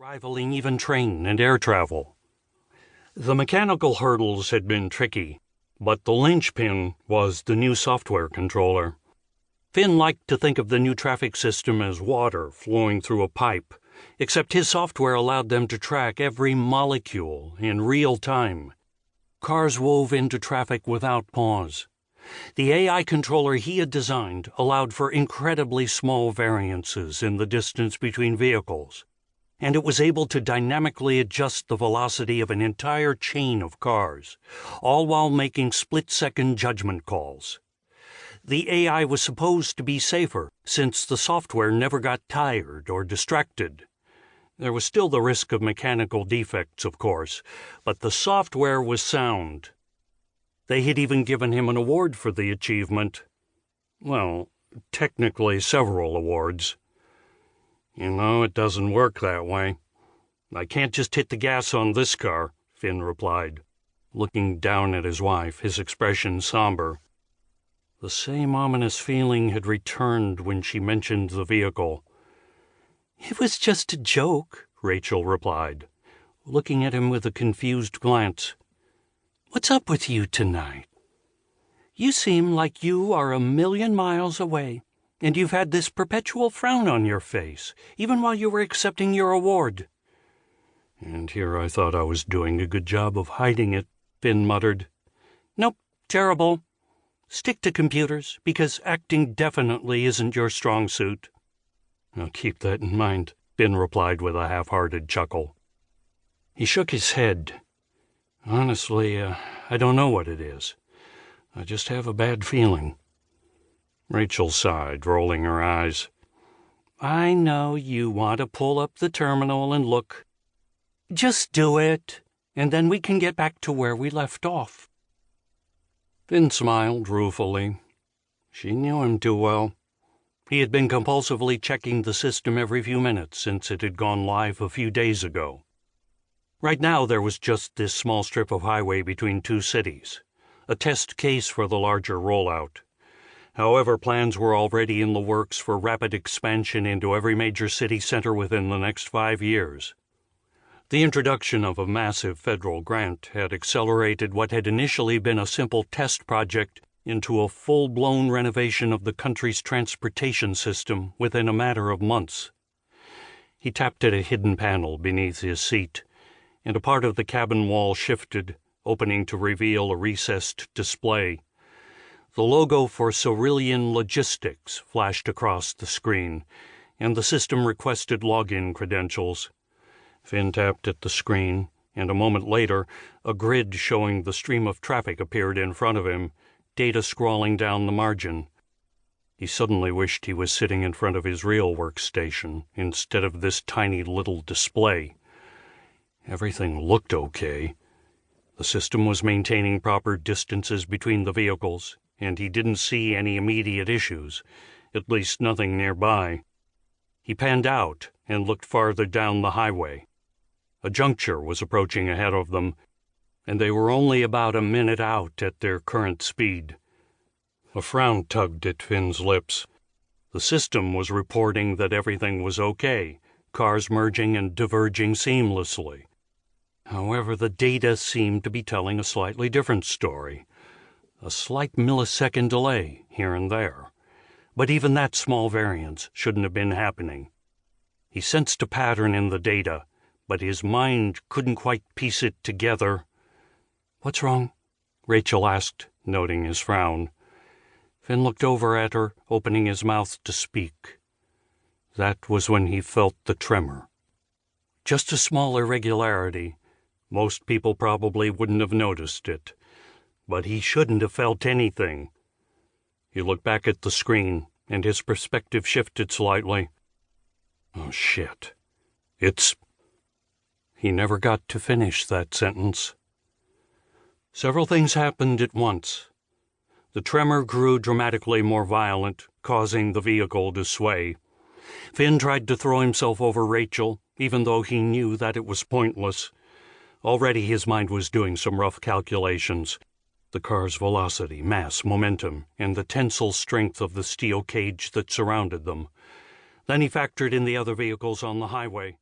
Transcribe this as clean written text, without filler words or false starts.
rivaling even train and air travel. The mechanical hurdles had been tricky, but the linchpin was the new software controller. Finn liked to think of the new traffic system as water flowing through a pipe, except his software allowed them to track every molecule in real time. Cars wove into traffic without pause. The AI controller he had designed allowed for incredibly small variances in the distance between vehicles, and it was able to dynamically adjust the velocity of an entire chain of cars, all while making split-second judgment calls. The AI was supposed to be safer, since the software never got tired or distracted. There was still the risk of mechanical defects, of course, but the software was sound. They had even given him an award for the achievement. Well, technically several awards. You know, it doesn't work that way. I can't just hit the gas on this car, Finn replied, looking down at his wife, his expression somber. The same ominous feeling had returned when she mentioned the vehicle. It was just a joke, Rachael replied, looking at him with a confused glance. What's up with you tonight? You seem like you are 1,000,000 miles away, and you've had this perpetual frown on your face, even while you were accepting your award. And here I thought I was doing a good job of hiding it, Finn muttered. Nope, terrible. Stick to computers, because acting definitely isn't your strong suit. I'll keep that in mind, Finn replied with a half-hearted chuckle. He shook his head. Honestly, I don't know what it is. I just have a bad feeling. Rachael sighed, rolling her eyes. I know you want to pull up the terminal and look. Just do it, and then we can get back to where we left off. Finn smiled ruefully. She knew him too well. He had been compulsively checking the system every few minutes since it had gone live a few days ago. Right now there was just this small strip of highway between two cities, a test case for the larger rollout. However, plans were already in the works for rapid expansion into every major city center within the next 5 years. The introduction of a massive federal grant had accelerated what had initially been a simple test project into a full-blown renovation of the country's transportation system within a matter of months. He tapped at a hidden panel beneath his seat, and a part of the cabin wall shifted, opening to reveal a recessed display. The logo for Cerulean Logistics flashed across the screen, and the system requested login credentials. Finn tapped at the screen, and a moment later, a grid showing the stream of traffic appeared in front of him, data scrawling down the margin. He suddenly wished he was sitting in front of his real workstation instead of this tiny little display. Everything looked okay. The system was maintaining proper distances between the vehicles, and he didn't see any immediate issues, at least nothing nearby. He panned out and looked farther down the highway. A juncture was approaching ahead of them, and they were only about a minute out at their current speed. A frown tugged at Finn's lips. The system was reporting that everything was okay, cars merging and diverging seamlessly. However, the data seemed to be telling a slightly different story. A slight millisecond delay here and there. But even that small variance shouldn't have been happening. He sensed a pattern in the data, but his mind couldn't quite piece it together. What's wrong? Rachael asked, noting his frown. Finn looked over at her, opening his mouth to speak. That was when he felt the tremor. Just a small irregularity. Most people probably wouldn't have noticed it. But he shouldn't have felt anything. He looked back at the screen, and his perspective shifted slightly. Oh, shit. He never got to finish that sentence. Several things happened at once. The tremor grew dramatically more violent, causing the vehicle to sway. Finn tried to throw himself over Rachael, even though he knew that it was pointless. Already his mind was doing some rough calculations. The car's velocity, mass, momentum, and the tensile strength of the steel cage that surrounded them. Then he factored in the other vehicles on the highway.